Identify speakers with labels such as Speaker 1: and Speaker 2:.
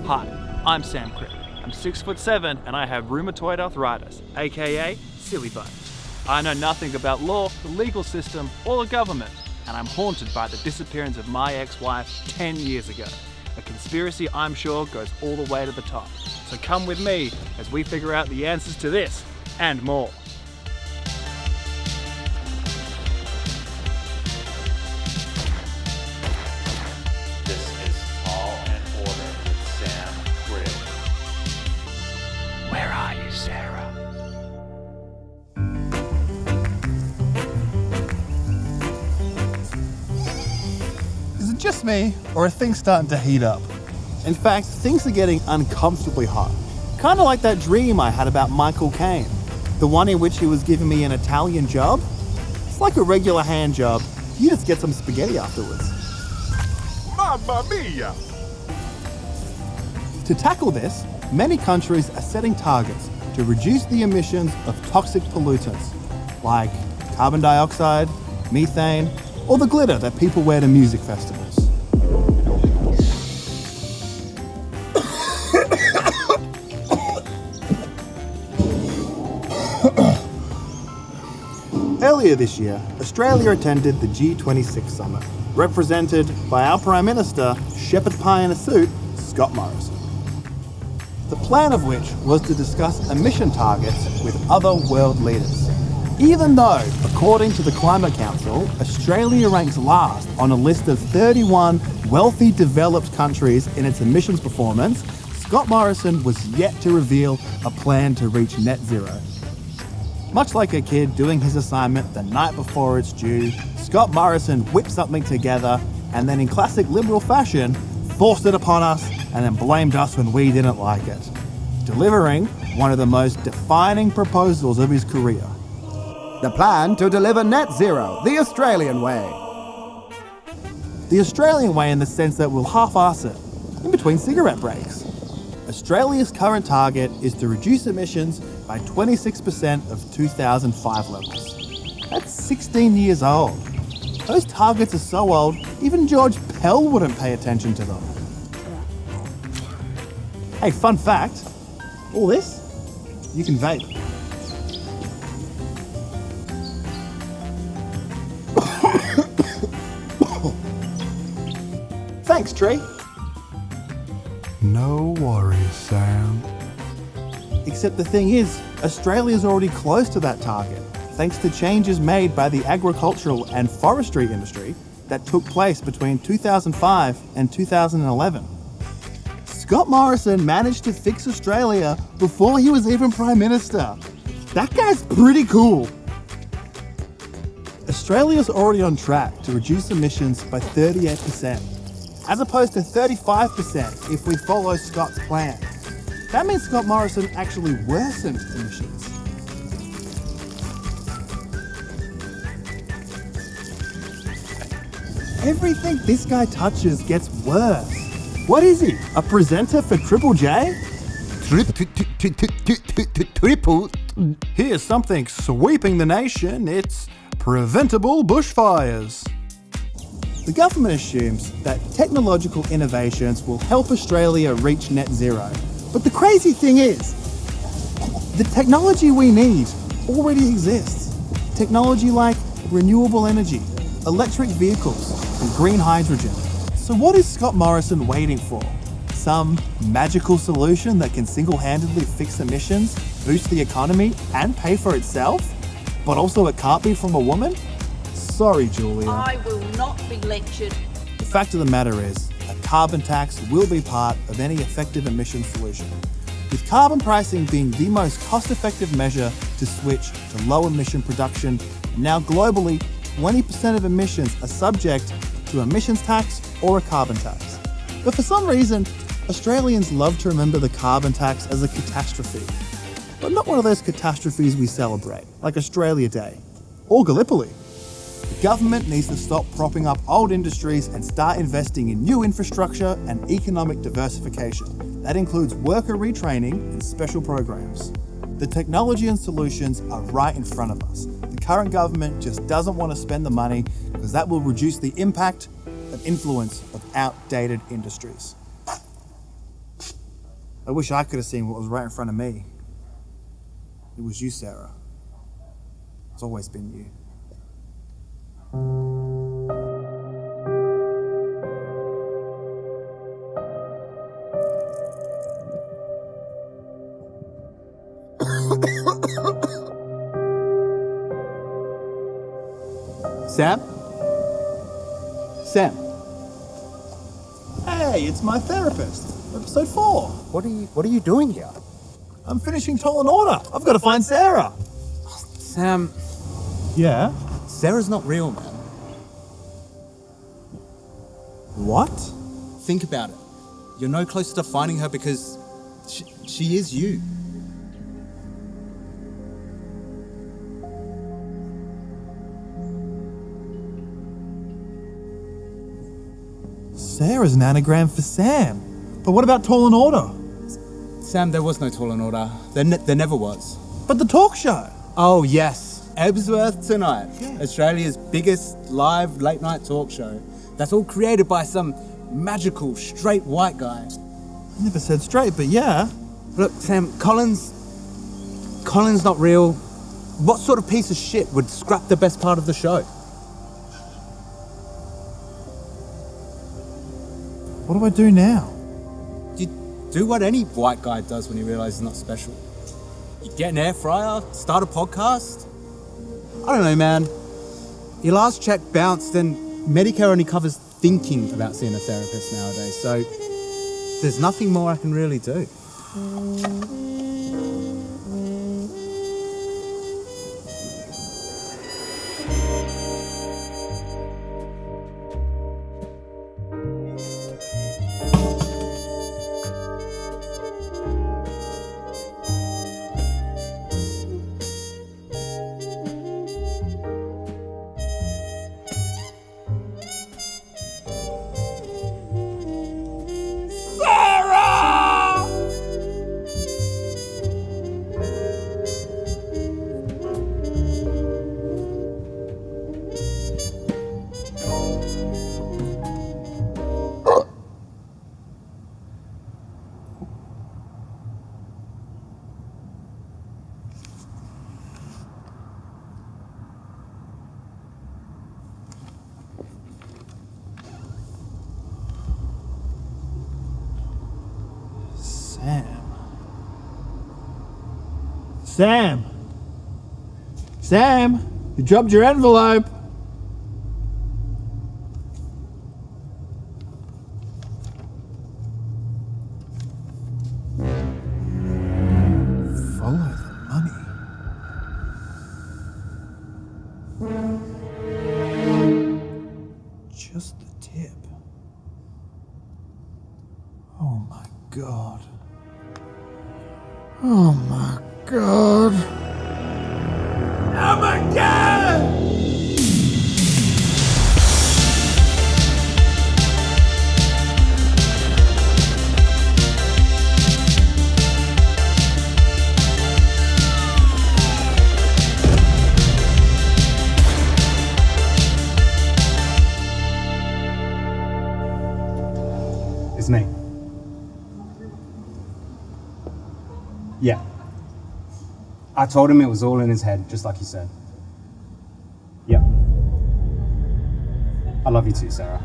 Speaker 1: Hi, I'm Sam Cribb. I'm 6'7" and I have rheumatoid arthritis, aka silly bones. I know nothing about law, the legal system, or the government, and I'm haunted by the disappearance of my ex-wife 10 years ago. A conspiracy I'm sure goes all the way to the top. So come with me as we figure out the answers to this and more.
Speaker 2: This is All in Order with Sam Cribb.
Speaker 1: Where are you, Sarah?
Speaker 3: Is it just me, or are things starting to heat up? In fact, things are getting uncomfortably hot. Kind of like that dream I had about Michael Caine, the one in which he was giving me an Italian job. It's like a regular hand job, you just get some spaghetti afterwards.
Speaker 4: Mamma mia!
Speaker 3: To tackle this, many countries are setting targets to reduce the emissions of toxic pollutants, like carbon dioxide, methane, or the glitter that people wear to music festivals. Earlier this year, Australia attended the G26 summit, represented by our Prime Minister, shepherd pie in a suit, Scott Morrison. The plan of which was to discuss emission targets with other world leaders. Even though, according to the Climate Council, Australia ranks last on a list of 31 wealthy developed countries in its emissions performance, Scott Morrison was yet to reveal a plan to reach net zero. Much like a kid doing his assignment the night before it's due, Scott Morrison whipped something together and then in classic Liberal fashion, forced it upon us and then blamed us when we didn't like it, delivering one of the most defining proposals of his career.
Speaker 5: The plan to deliver net zero, the Australian way.
Speaker 3: The Australian way in the sense that we'll half-ass it, in between cigarette breaks. Australia's current target is to reduce emissions by 26% of 2005 levels. That's 16 years old. Those targets are so old, even George Pell wouldn't pay attention to them. Hey, fun fact, all this, you can vape. Thanks, Tree.
Speaker 4: No worries, Sam.
Speaker 3: Except the thing is, Australia's already close to that target, thanks to changes made by the agricultural and forestry industry that took place between 2005 and 2011. Scott Morrison managed to fix Australia before he was even Prime Minister. That guy's pretty cool. Australia's already on track to reduce emissions by 38%, as opposed to 35% if we follow Scott's plan. That means Scott Morrison actually worsened emissions. Everything this guy touches gets worse. What is he, a presenter for Triple J?
Speaker 5: Triple.
Speaker 3: Here's something sweeping the nation, it's preventable bushfires. The government assumes that technological innovations will help Australia reach net zero. But the crazy thing is, the technology we need already exists. Technology like renewable energy, electric vehicles, and green hydrogen. So what is Scott Morrison waiting for? Some magical solution that can single-handedly fix emissions, boost the economy, and pay for itself? But also it can't be from a woman? Sorry, Julia.
Speaker 6: I will not be lectured.
Speaker 3: The fact of the matter is, a carbon tax will be part of any effective emission solution, with carbon pricing being the most cost-effective measure to switch to low emission production. Now globally, 20% of emissions are subject to emissions tax or a carbon tax. But for some reason, Australians love to remember the carbon tax as a catastrophe, but not one of those catastrophes we celebrate, like Australia Day or Gallipoli. The government needs to stop propping up old industries and start investing in new infrastructure and economic diversification. That includes worker retraining and special programs. The technology and solutions are right in front of us. The current government just doesn't want to spend the money because that will reduce the impact and influence of outdated industries. I wish I could have seen what was right in front of me. It was you, Sarah. It's always been you. Sam? Sam? Hey, it's my therapist. Episode 4.
Speaker 5: What are you doing here?
Speaker 3: I'm finishing Tall and Order. I've got to find Sarah.
Speaker 5: Sam,
Speaker 3: Yeah?
Speaker 5: Sarah's not real, man.
Speaker 3: What?
Speaker 5: Think about it. You're no closer to finding her because she is you.
Speaker 3: Sarah's an anagram for Sam. But what about Tall and Order?
Speaker 5: Sam, there was no Tall and Order. There never was.
Speaker 3: But the talk show.
Speaker 5: Oh, yes. Ebsworth Tonight.
Speaker 3: Yeah.
Speaker 5: Australia's biggest live late night talk show. That's all created by some magical straight white guy.
Speaker 3: I never said straight, but yeah.
Speaker 5: Look, Sam, Colin's not real. What sort of piece of shit would scrap the best part of the show?
Speaker 3: What do I do now?
Speaker 5: You do what any white guy does when he realizes he's not special. You get an air fryer, start a podcast. I don't know, man. Your last check bounced and Medicare only covers thinking about seeing a therapist nowadays, so there's nothing more I can really do.
Speaker 3: Sam! Sam! You dropped your envelope! Follow the money. Just the tip. Oh my God. Oh my God. Oh my God!
Speaker 5: It's me. Yeah. I told him it was all in his head, just like you said. Yep. I love you too, Sarah.